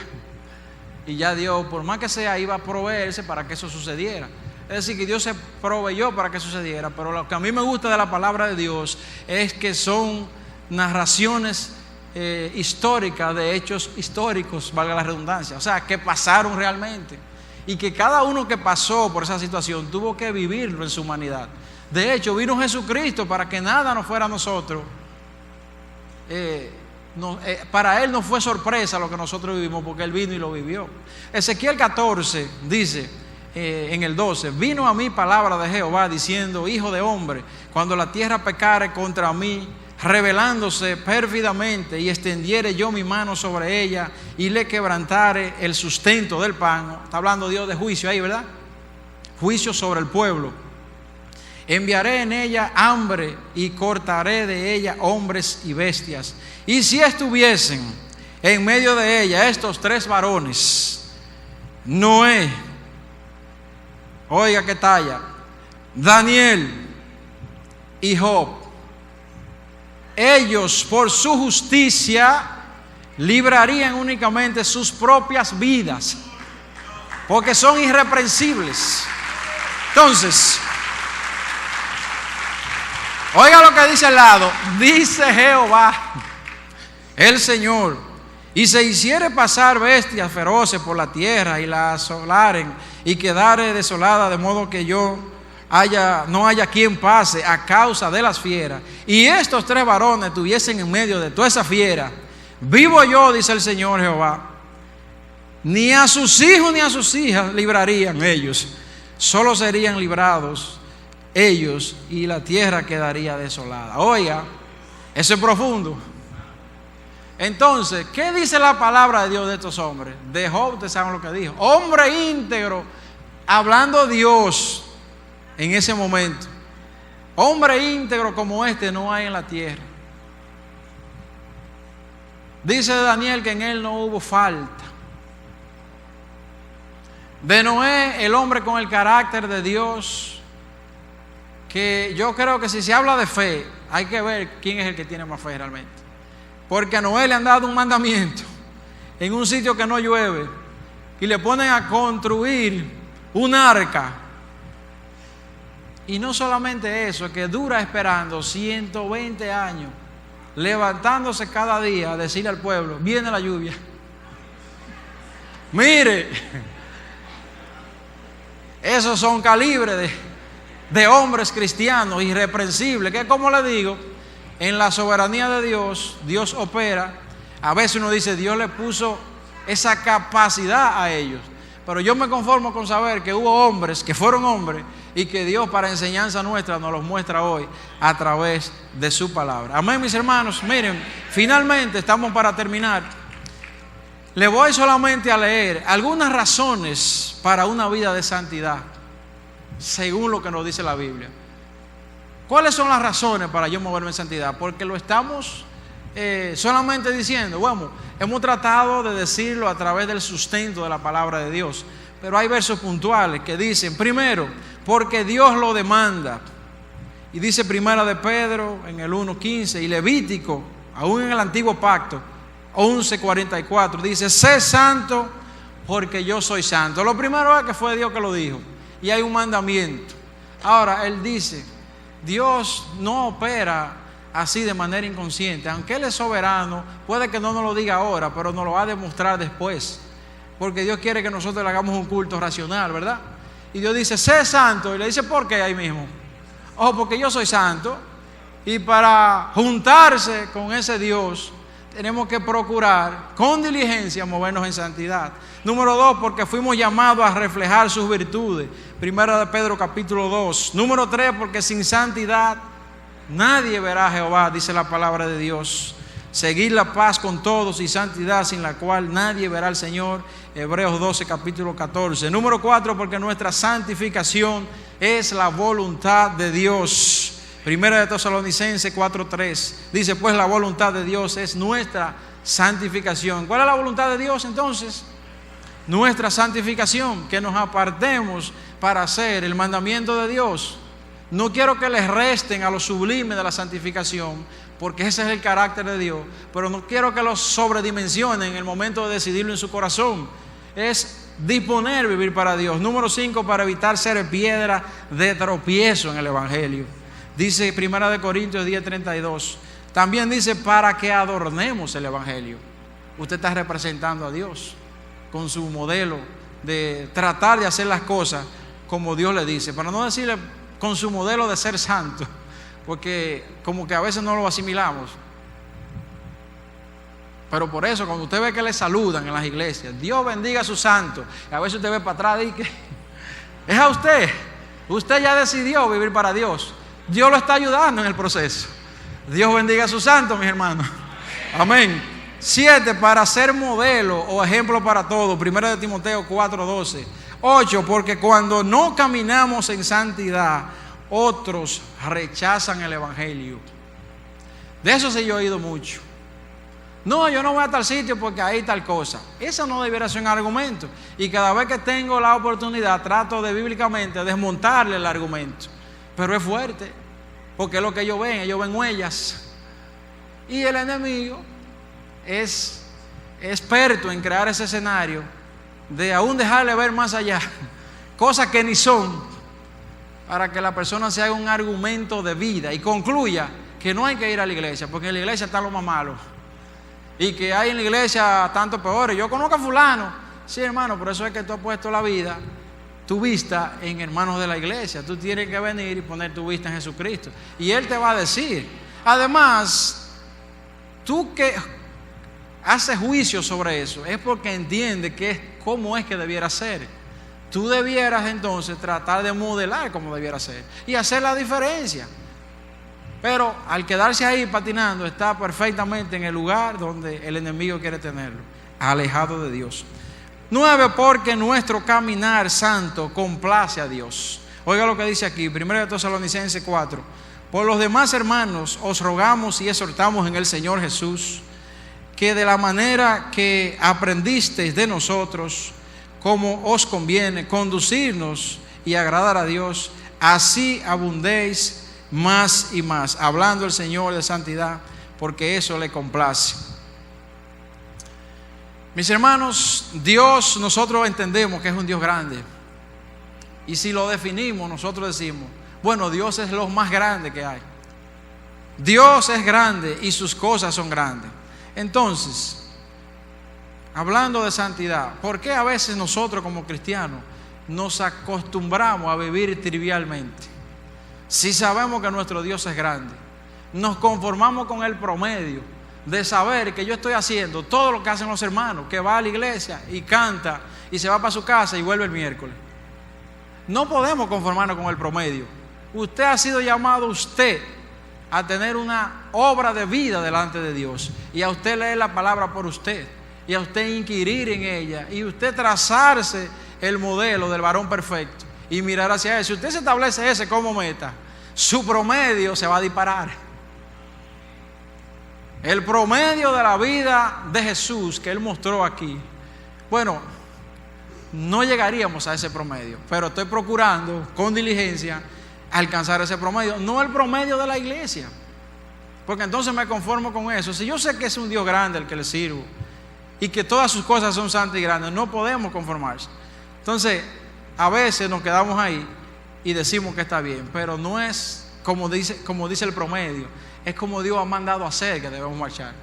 y ya Dios, por más que sea, iba a proveerse para que eso sucediera. Es decir, que Dios se proveyó para que sucediera. Pero lo que a mí me gusta de la palabra de Dios es que son narraciones históricas de hechos históricos, valga la redundancia, o sea, que pasaron realmente, y que cada uno que pasó por esa situación tuvo que vivirlo en su humanidad. De hecho, vino Jesucristo para que nada nos fuera a nosotros. Para Él no fue sorpresa lo que nosotros vivimos, porque Él vino y lo vivió. Ezequiel 14 dice en el 12: vino a mí palabra de Jehová diciendo, hijo de hombre, cuando la tierra pecare contra mí, rebelándose pérfidamente, y extendiere yo mi mano sobre ella y le quebrantare el sustento del pan. Está hablando Dios de juicio ahí, ¿verdad? Juicio sobre el pueblo. Enviaré en ella hambre y cortaré de ella hombres y bestias. Y si estuviesen en medio de ella estos 3 varones, Noé, oiga qué talla, Daniel y Job, ellos por su justicia librarían únicamente sus propias vidas, porque son irreprensibles. Entonces, oiga lo que dice al lado, dice Jehová, el Señor, y se hiciere pasar bestias feroces por la tierra y la asolaren y quedare desolada, de modo que no haya quien pase a causa de las fieras, y estos 3 varones estuviesen en medio de toda esa fiera, vivo yo, dice el Señor Jehová, ni a sus hijos ni a sus hijas librarían ellos, solo serían librados ellos, y la tierra quedaría desolada. Oiga, eso es profundo. Entonces, ¿qué dice la palabra de Dios de estos hombres? De Job, ustedes saben lo que dijo, hombre íntegro, hablando Dios en ese momento. Hombre íntegro como este no hay en la tierra. Dice Daniel que en él no hubo falta. De Noé, el hombre con el carácter de Dios, que yo creo que si se habla de fe, hay que ver quién es el que tiene más fe realmente. Porque a Noé le han dado un mandamiento en un sitio que no llueve y le ponen a construir un arca. Y no solamente eso, que dura esperando 120 años, levantándose cada día a decirle al pueblo, viene la lluvia. Mire, esos son calibres de hombres cristianos irreprensibles, que como le digo, en la soberanía de Dios, Dios opera. A veces uno dice, Dios le puso esa capacidad a ellos, pero yo me conformo con saber que hubo hombres que fueron hombres y que Dios para enseñanza nuestra nos los muestra hoy a través de su palabra. Amén, mis hermanos. Miren, finalmente estamos para terminar. Le voy solamente a leer algunas razones para una vida de santidad, según lo que nos dice la Biblia. ¿Cuáles son las razones para yo moverme en santidad? Porque lo estamos solamente diciendo. Bueno, hemos tratado de decirlo a través del sustento de la palabra de Dios, pero hay versos puntuales que dicen, primero, porque Dios lo demanda. Y dice Primera de Pedro en el 1:15 y Levítico, aún en el antiguo pacto, 11:44, dice, sé santo porque yo soy santo. Lo primero es que fue Dios que lo dijo, y hay un mandamiento. Ahora, Él dice, Dios no opera así de manera inconsciente. Aunque Él es soberano, puede que no nos lo diga ahora, pero nos lo va a demostrar después, porque Dios quiere que nosotros le hagamos un culto racional, ¿verdad? Y Dios dice, sé santo, y le dice, ¿por qué ahí mismo? Oh, porque yo soy santo. Y para juntarse con ese Dios tenemos que procurar con diligencia movernos en santidad. Número 2, porque fuimos llamados a reflejar sus virtudes. Primera de Pedro capítulo 2. Número 3, porque sin santidad nadie verá a Jehová, dice la palabra de Dios. Seguir la paz con todos y santidad, sin la cual nadie verá al Señor. Hebreos 12 capítulo 14. Número 4, porque nuestra santificación es la voluntad de Dios. Primera de Tesalonicenses 4:3 dice, pues la voluntad de Dios es nuestra santificación. ¿Cuál es la voluntad de Dios entonces? Nuestra santificación, que nos apartemos para hacer el mandamiento de Dios. No quiero que les resten a lo sublime de la santificación, porque ese es el carácter de Dios, pero no quiero que los sobredimensionen en el momento de decidirlo en su corazón. Es disponer vivir para Dios. Número 5, para evitar ser piedra de tropiezo en el Evangelio. Dice Primera de Corintios 10:32. También dice, para que adornemos el Evangelio. Usted está representando a Dios con su modelo de tratar de hacer las cosas como Dios le dice, para no decirle con su modelo de ser santo, porque como que a veces no lo asimilamos. Pero por eso cuando usted ve que le saludan en las iglesias, Dios bendiga a su santo, y a veces usted ve para atrás y que es a usted ya decidió vivir para Dios. Dios lo está ayudando en el proceso. Dios bendiga a sus santos, mis hermanos. Amén. 7, para ser modelo o ejemplo para todos. Primera de Timoteo 4:12. 8, porque cuando no caminamos en santidad, otros rechazan el Evangelio. De eso sí yo he oído mucho. No, yo no voy a tal sitio porque ahí tal cosa. Eso no debiera ser un argumento. Y cada vez que tengo la oportunidad, trato de bíblicamente desmontarle el argumento. Pero es fuerte, porque es lo que ellos ven huellas. Y el enemigo es experto en crear ese escenario de aún dejarle ver más allá, cosas que ni son, para que la persona se haga un argumento de vida y concluya que no hay que ir a la iglesia, porque en la iglesia está lo más malo, y que hay en la iglesia tanto peores. Yo conozco a fulano, sí hermano, por eso es que tú has puesto la vida, tu vista en hermanos de la iglesia. Tú tienes que venir y poner tu vista en Jesucristo, y Él te va a decir. Además, tú que haces juicio sobre eso es porque entiendes cómo es que debiera ser. Tú debieras entonces tratar de modelar como debiera ser y hacer la diferencia. Pero al quedarse ahí patinando, está perfectamente en el lugar donde el enemigo quiere tenerlo, alejado de Dios. 9, porque nuestro caminar santo complace a Dios. Oiga lo que dice aquí, 1 Tesalonicenses 4. Por los demás hermanos os rogamos y exhortamos en el Señor Jesús, que de la manera que aprendisteis de nosotros, como os conviene conducirnos y agradar a Dios, así abundéis más y más, hablando el Señor de santidad, porque eso le complace. Mis hermanos, Dios, nosotros entendemos que es un Dios grande, y si lo definimos, nosotros decimos, bueno, Dios es lo más grande que hay. Dios es grande y sus cosas son grandes. Entonces, hablando de santidad, ¿por qué a veces nosotros como cristianos nos acostumbramos a vivir trivialmente? Si sabemos que nuestro Dios es grande, nos conformamos con el promedio de saber que yo estoy haciendo todo lo que hacen los hermanos, que va a la iglesia y canta y se va para su casa y vuelve el miércoles. No podemos conformarnos con el promedio. Usted ha sido llamado a tener una obra de vida delante de Dios, y a usted leer la palabra por usted, y a usted inquirir en ella, y usted trazarse el modelo del varón perfecto y mirar hacia él. Si usted se establece ese como meta, su promedio se va a disparar. El promedio de la vida de Jesús que Él mostró aquí, bueno, no llegaríamos a ese promedio, pero estoy procurando con diligencia alcanzar ese promedio, no el promedio de la iglesia, porque entonces me conformo con eso. Si yo sé que es un Dios grande el que le sirvo y que todas sus cosas son santas y grandes, no podemos conformarse. Entonces, a veces nos quedamos ahí y decimos que está bien, pero no es como dice el promedio, es como Dios ha mandado a hacer que debemos marchar,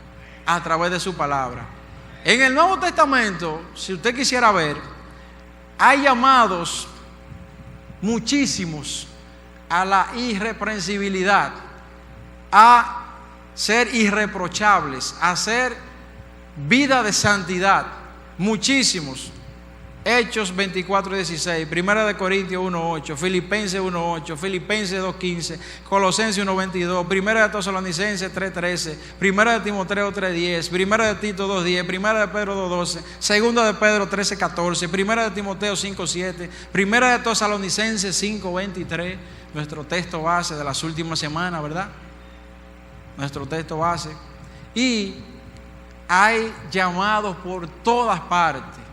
a través de su palabra. En el Nuevo Testamento, si usted quisiera ver, hay llamados muchísimos a la irreprensibilidad, a ser irreprochables, a hacer vida de santidad, muchísimos. Hechos 24:16, Primera de Corintios 1:8, Filipenses 1:8, Filipenses 2:15, Colosenses 1:22, Primera de Tesalonicenses 3:13, Primera de Timoteo 3:10, Primera de Tito 2:10, Primera de Pedro 2:12, Segunda de Pedro 13:14, Primera de Timoteo 5:7, Primera de Tesalonicenses 5:23, nuestro texto base de las últimas semanas, ¿verdad? Nuestro texto base. Y hay llamados por todas partes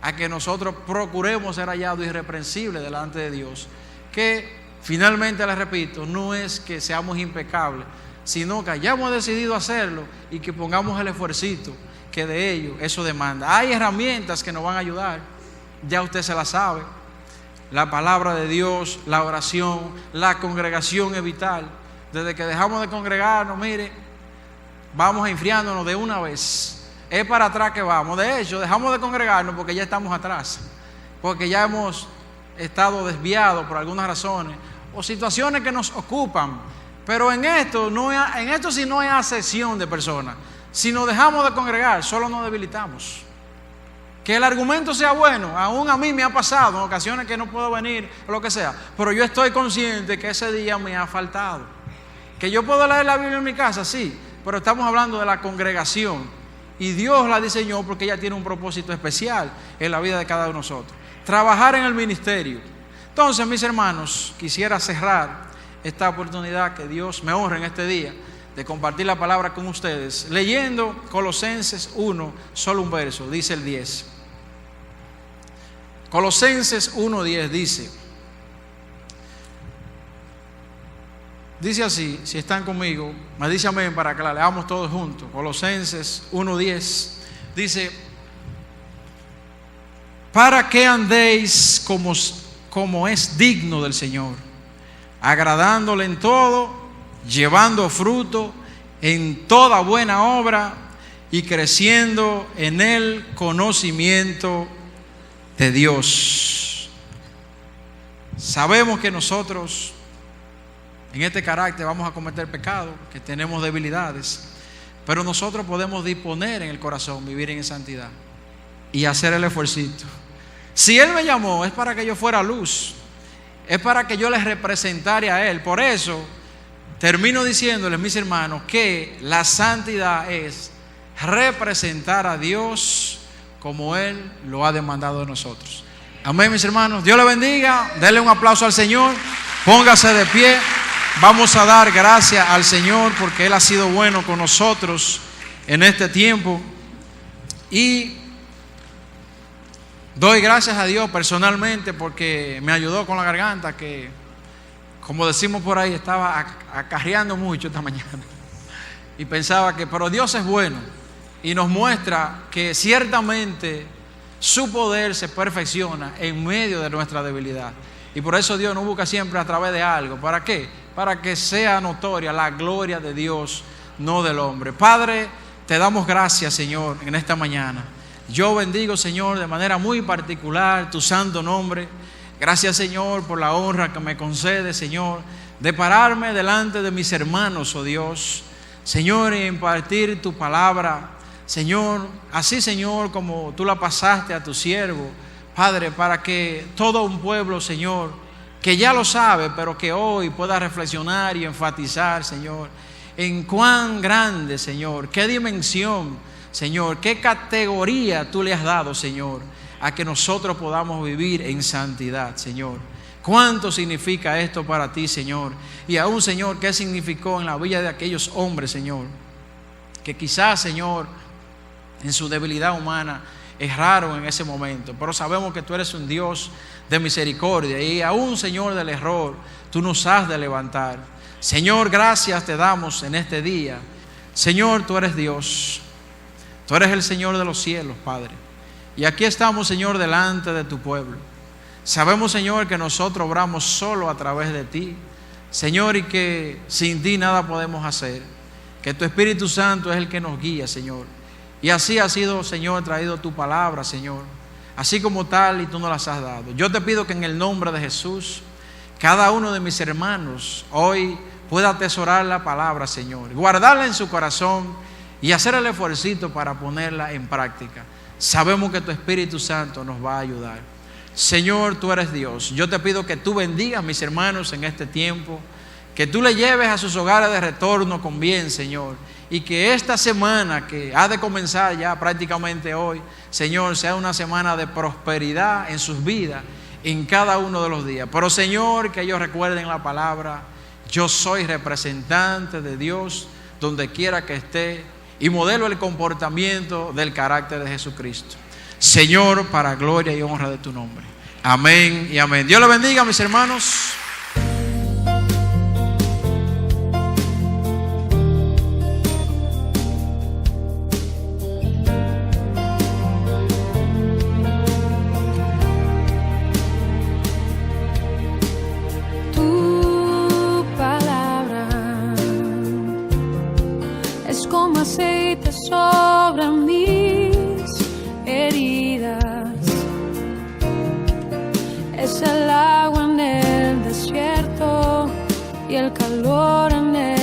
a que nosotros procuremos ser hallados irreprensibles delante de Dios, que finalmente, les repito, no es que seamos impecables, sino que hayamos decidido hacerlo y que pongamos el esfuercito que de ello eso demanda. Hay herramientas que nos van a ayudar, ya usted se las sabe: la palabra de Dios, la oración, la congregación es vital. Desde que dejamos de congregarnos, mire, vamos enfriándonos de una vez. Es para atrás que vamos. De hecho, dejamos de congregarnos porque ya estamos atrás, porque ya hemos estado desviados por algunas razones o situaciones que nos ocupan. Pero en esto sí no hay asesión de personas. Si nos dejamos de congregar, solo nos debilitamos. Que el argumento sea bueno, aún a mí me ha pasado en ocasiones que no puedo venir o lo que sea, pero yo estoy consciente que ese día me ha faltado. Que yo puedo leer la Biblia en mi casa, sí, pero estamos hablando de la congregación. Y Dios la diseñó porque ella tiene un propósito especial en la vida de cada uno de nosotros: trabajar en el ministerio. Entonces, mis hermanos, quisiera cerrar esta oportunidad que Dios me honra en este día de compartir la palabra con ustedes, leyendo Colosenses 1, solo un verso, dice el 10. Colosenses 1:10 dice así, si están conmigo, me dice amén para que la leamos todos juntos. Colosenses 1:10 dice: para que andéis como es digno del Señor, agradándole en todo, llevando fruto en toda buena obra y creciendo en el conocimiento de Dios. Sabemos que nosotros en este carácter vamos a cometer pecado, que tenemos debilidades, pero nosotros podemos disponer en el corazón vivir en santidad y hacer el esfuercito. Si Él me llamó, es para que yo fuera luz, es para que yo les representara a Él. Por eso termino diciéndoles, mis hermanos, que la santidad es representar a Dios como Él lo ha demandado de nosotros. Amén, mis hermanos. Dios le bendiga. Denle un aplauso al Señor. Póngase de pie. Vamos a dar gracias al Señor porque Él ha sido bueno con nosotros en este tiempo. Y doy gracias a Dios personalmente porque me ayudó con la garganta, que, como decimos por ahí, estaba acarreando mucho esta mañana. Y pensaba pero Dios es bueno y nos muestra que ciertamente su poder se perfecciona en medio de nuestra debilidad. Y por eso Dios nos busca siempre a través de algo. ¿Para qué? Para que sea notoria la gloria de Dios, no del hombre. Padre, te damos gracias, Señor, en esta mañana. Yo bendigo, Señor, de manera muy particular tu santo nombre. Gracias, Señor, por la honra que me concede, Señor, de pararme delante de mis hermanos, oh Dios, Señor, y impartir tu palabra, Señor, así, Señor, como tú la pasaste a tu siervo, Padre, para que todo un pueblo, Señor, que ya lo sabe, pero que hoy pueda reflexionar y enfatizar, Señor, en cuán grande, Señor, qué dimensión, Señor, qué categoría tú le has dado, Señor, a que nosotros podamos vivir en santidad, Señor. ¿Cuánto significa esto para ti, Señor? Y aún, Señor, ¿qué significó en la vida de aquellos hombres, Señor? Que quizás, Señor, en su debilidad humana erraron en ese momento, pero sabemos que tú eres un Dios de misericordia y aún, Señor, del error tú nos has de levantar. Señor, gracias te damos en este día. Señor, tú eres Dios, tú eres el Señor de los cielos, Padre, y aquí estamos, Señor, delante de tu pueblo. Sabemos, Señor, que nosotros obramos solo a través de ti, Señor, y que sin ti nada podemos hacer, que tu Espíritu Santo es el que nos guía, Señor. Y así ha sido, Señor, traído tu palabra, Señor, así como tal, y tú nos las has dado. Yo te pido que en el nombre de Jesús, cada uno de mis hermanos hoy pueda atesorar la palabra, Señor, guardarla en su corazón y hacer el esfuercito para ponerla en práctica. Sabemos que tu Espíritu Santo nos va a ayudar. Señor, tú eres Dios. Yo te pido que tú bendigas a mis hermanos en este tiempo, que tú le lleves a sus hogares de retorno con bien, Señor, y que esta semana que ha de comenzar ya prácticamente hoy, Señor, sea una semana de prosperidad en sus vidas, en cada uno de los días. Pero, Señor, que ellos recuerden la palabra: yo soy representante de Dios donde quiera que esté, y modelo el comportamiento del carácter de Jesucristo. Señor, para gloria y honra de tu nombre. Amén y amén. Dios le bendiga, mis hermanos. Tu palabra es como aceite sobre mis heridas, es el agua en el desierto y el calor en el